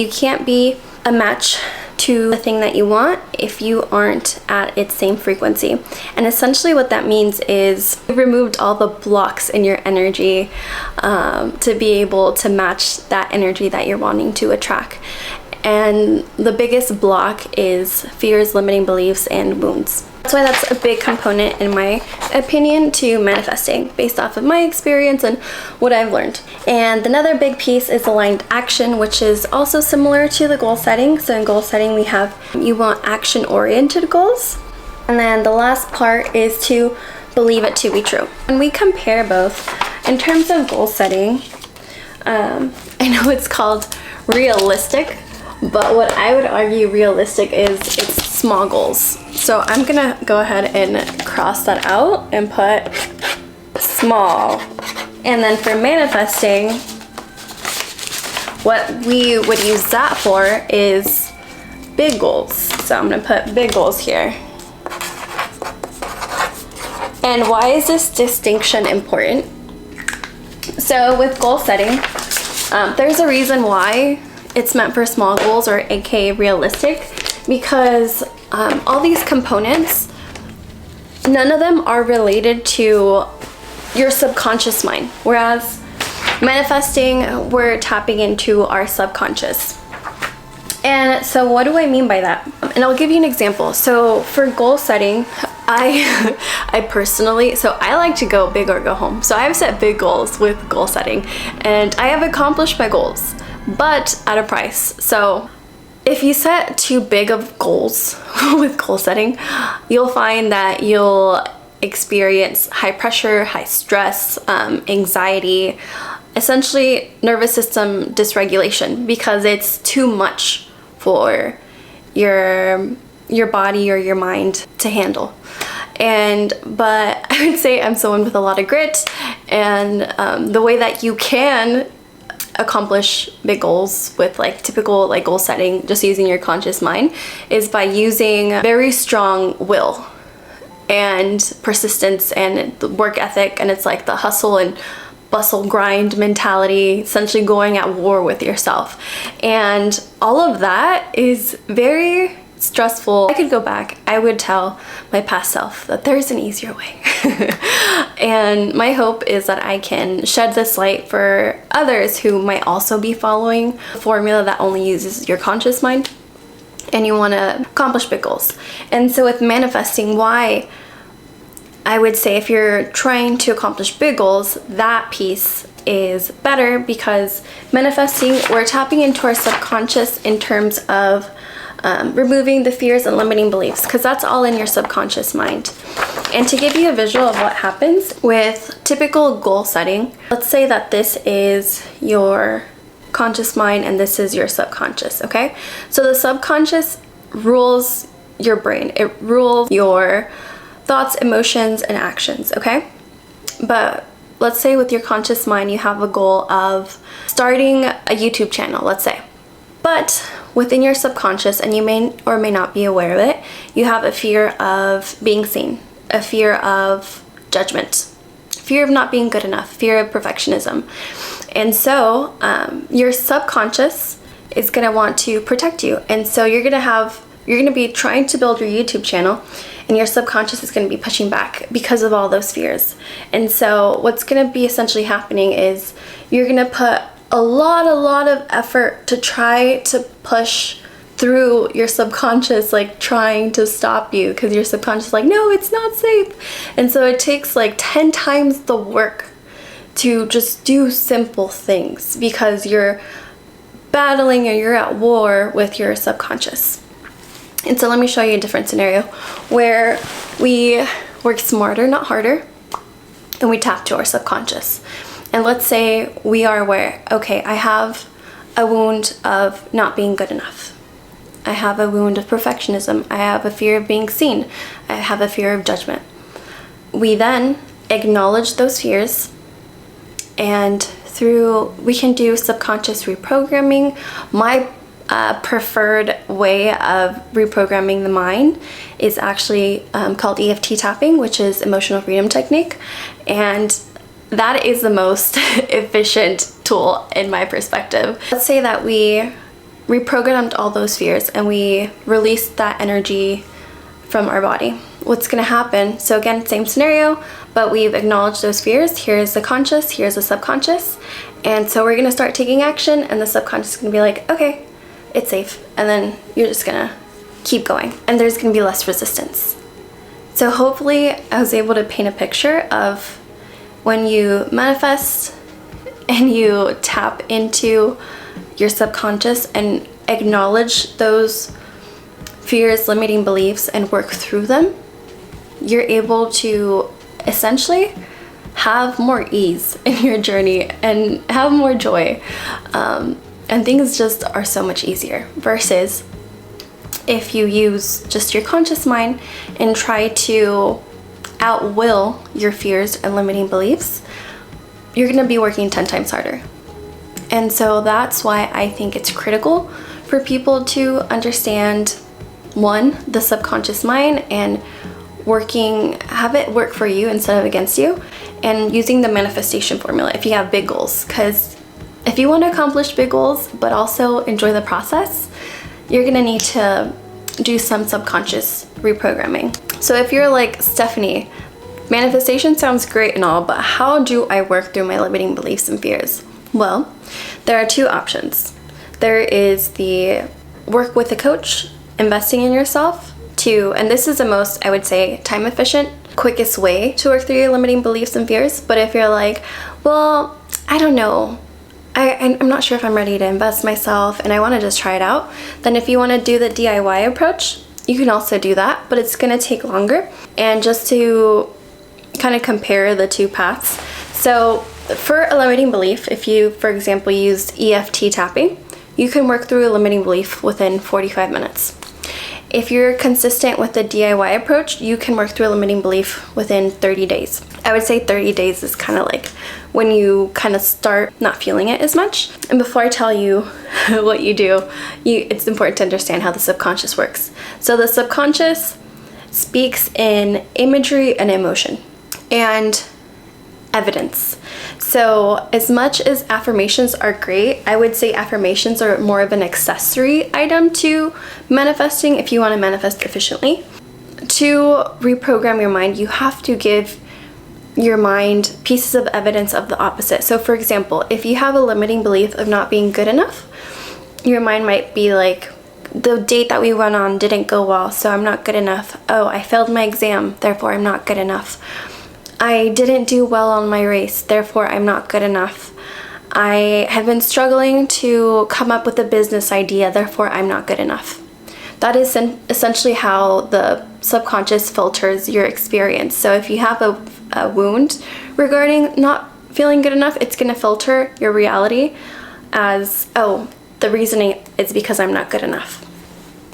You can't be a match to the thing that you want if you aren't at its same frequency. And essentially what that means is you removed all the blocks in your energy to be able to match that energy that you're wanting to attract. And the biggest block is fears, limiting beliefs, and wounds. That's why that's a big component, in my opinion, to manifesting, based off of my experience and what I've learned. And another big piece is aligned action, which is also similar to the goal setting. So in goal setting, we have, you want action-oriented goals. And then the last part is to believe it to be true. When we compare both, in terms of goal setting, I know it's called realistic, but what I would argue realistic is it's small goals. So I'm gonna go ahead and cross that out and put small. And then for manifesting, what we would use that for is big goals. So I'm gonna put big goals here. And why is this distinction important? So with goal setting, there's a reason why it's meant for small goals, or aka realistic, because all these components, none of them are related to your subconscious mind, whereas manifesting, we're tapping into our subconscious. And so what do I mean by that? And I'll give you an example. So for goal setting, I personally, so I like to go big or go home. So I've set big goals with goal setting, and I have accomplished my goals, but at a price. So if you set too big of goals with goal setting, you'll find that you'll experience high pressure, high stress, anxiety, essentially nervous system dysregulation, because it's too much for your body or your mind to handle. But I would say I'm someone with a lot of grit, and the way that you can accomplish big goals with typical goal setting, just using your conscious mind, is by using very strong will and persistence and the work ethic. And it's like the hustle and bustle grind mentality, essentially going at war with yourself. And all of that is very stressful. I could go back, I would tell my past self that there's an easier way. And my hope is that I can shed this light for others who might also be following a formula that only uses your conscious mind and you want to accomplish big goals. And so with manifesting, why I would say if you're trying to accomplish big goals, that piece is better, because manifesting, we're tapping into our subconscious in terms of removing the fears and limiting beliefs, because that's all in your subconscious mind. And to give you a visual of what happens with typical goal setting, let's say that this is your conscious mind and this is your subconscious, okay? So the subconscious rules your brain. It rules your thoughts, emotions, and actions, okay? But let's say with your conscious mind, you have a goal of starting a YouTube channel, let's say. But within your subconscious, and you may or may not be aware of it, you have a fear of being seen, a fear of judgment, fear of not being good enough, fear of perfectionism. And so your subconscious is going to want to protect you. And so you're going to be trying to build your YouTube channel, and your subconscious is going to be pushing back because of all those fears. And so what's going to be essentially happening is you're going to put a lot of effort to try to push through your subconscious, trying to stop you, because your subconscious is like, no, it's not safe. And so it takes 10 times the work to just do simple things, because you're battling or you're at war with your subconscious. And so let me show you a different scenario where we work smarter, not harder, and we tap to our subconscious. And let's say we are aware, okay, I have a wound of not being good enough. I have a wound of perfectionism. I have a fear of being seen. I have a fear of judgment. We then acknowledge those fears, and we can do subconscious reprogramming. My preferred way of reprogramming the mind is actually called EFT tapping, which is emotional freedom technique. And that is the most efficient tool in my perspective. Let's say that we reprogrammed all those fears and we released that energy from our body. What's gonna happen, so again, same scenario, but we've acknowledged those fears. Here's the conscious, here's the subconscious. And so we're gonna start taking action, and the subconscious is gonna be like, okay, it's safe. And then you're just gonna keep going. And there's gonna be less resistance. So hopefully I was able to paint a picture of when you manifest and you tap into your subconscious and acknowledge those fears, limiting beliefs, and work through them, you're able to essentially have more ease in your journey and have more joy. And things just are so much easier versus if you use just your conscious mind and try to outwill your fears and limiting beliefs, you're gonna be working 10 times harder. And so that's why I think it's critical for people to understand, one, the subconscious mind and have it work for you instead of against you, and using the manifestation formula if you have big goals. Because if you want to accomplish big goals but also enjoy the process, you're gonna need to do some subconscious reprogramming. So if you're like, Stephanie, manifestation sounds great and all, but how do I work through my limiting beliefs and fears? Well, there are two options. There is the work with a coach, investing in yourself, and this is the most, I would say, time efficient, quickest way to work through your limiting beliefs and fears. But if you're like, well, I don't know, I'm not sure if I'm ready to invest myself and I want to just try it out, then if you want to do the DIY approach, you can also do that, but it's going to take longer. And just to kind of compare the two paths, so for a limiting belief, if you, for example, used EFT tapping, you can work through a limiting belief within 45 minutes. If you're consistent with the DIY approach, you can work through a limiting belief within 30 days. I would say 30 days is kind of like when you kind of start not feeling it as much. And before I tell you what you do, it's important to understand how the subconscious works. So the subconscious speaks in imagery and emotion and evidence. So as much as affirmations are great, I would say affirmations are more of an accessory item to manifesting if you want to manifest efficiently. To reprogram your mind, you have to give your mind pieces of evidence of the opposite. So for example, if you have a limiting belief of not being good enough, your mind might be like, the date that we went on didn't go well, so I'm not good enough. Oh, I failed my exam, therefore I'm not good enough. I didn't do well on my race, therefore I'm not good enough. I have been struggling to come up with a business idea, therefore I'm not good enough. That is essentially how the subconscious filters your experience. So if you have a wound regarding not feeling good enough, it's going to filter your reality as, oh, the reasoning is because I'm not good enough.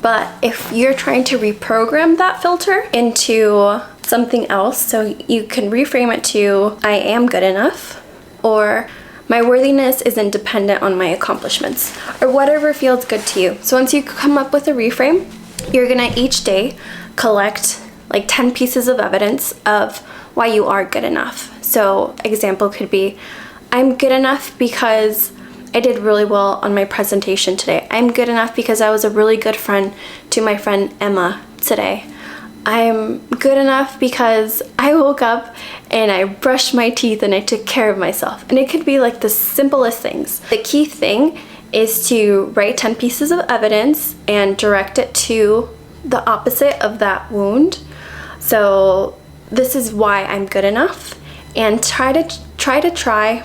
But if you're trying to reprogram that filter into something else, so you can reframe it to, I am good enough, or my worthiness isn't dependent on my accomplishments, or whatever feels good to you. So once you come up with a reframe, you're gonna each day collect like 10 pieces of evidence of why you are good enough. So example could be, I'm good enough because I did really well on my presentation today. I'm good enough because I was a really good friend to my friend Emma today. I'm good enough because I woke up and I brushed my teeth and I took care of myself. And it could be like the simplest things. The key thing is to write 10 pieces of evidence and direct it to the opposite of that wound. So this is why I'm good enough, and try to tie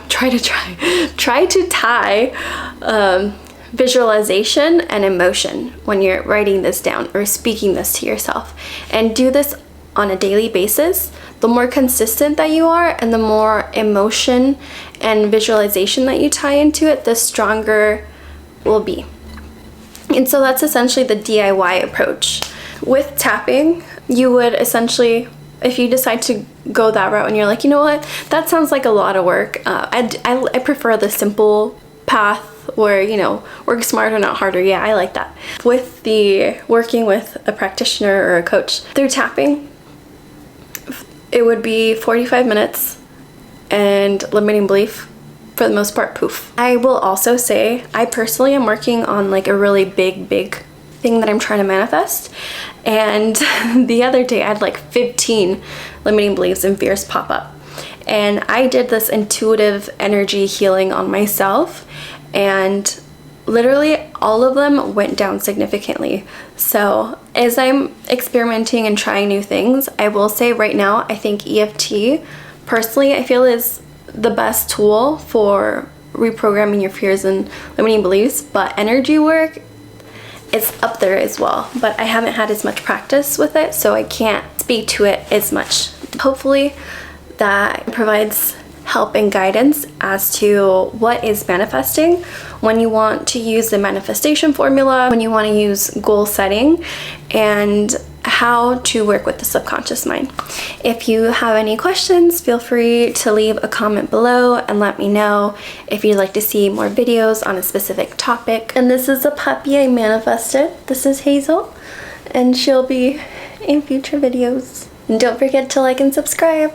visualization and emotion when you're writing this down or speaking this to yourself. And do this on a daily basis. The more consistent that you are and the more emotion and visualization that you tie into it, the stronger it will be. And so that's essentially the DIY approach. With tapping, you would essentially, if you decide to go that route and you're like, you know what, that sounds like a lot of work. I prefer the simple path where, you know, work smarter, not harder. Yeah, I like that. With the working with a practitioner or a coach through tapping, it would be 45 minutes and limiting belief for the most part, poof. I will also say I personally am working on like a really big thing that I'm trying to manifest, and the other day I had like 15 limiting beliefs and fears pop up, and I did this intuitive energy healing on myself, and literally all of them went down significantly. So as I'm experimenting and trying new things, I will say right now I think EFT personally I feel is the best tool for reprogramming your fears and limiting beliefs, but energy work is up there as well. But I haven't had as much practice with it, so I can't speak to it as much. Hopefully that provides help and guidance as to what is manifesting, when you want to use the manifestation formula, when you want to use goal setting, and how to work with the subconscious mind. If you have any questions, feel free to leave a comment below and let me know if you'd like to see more videos on a specific topic. And this is a puppy I manifested. This is Hazel, and she'll be in future videos. And don't forget to like and subscribe.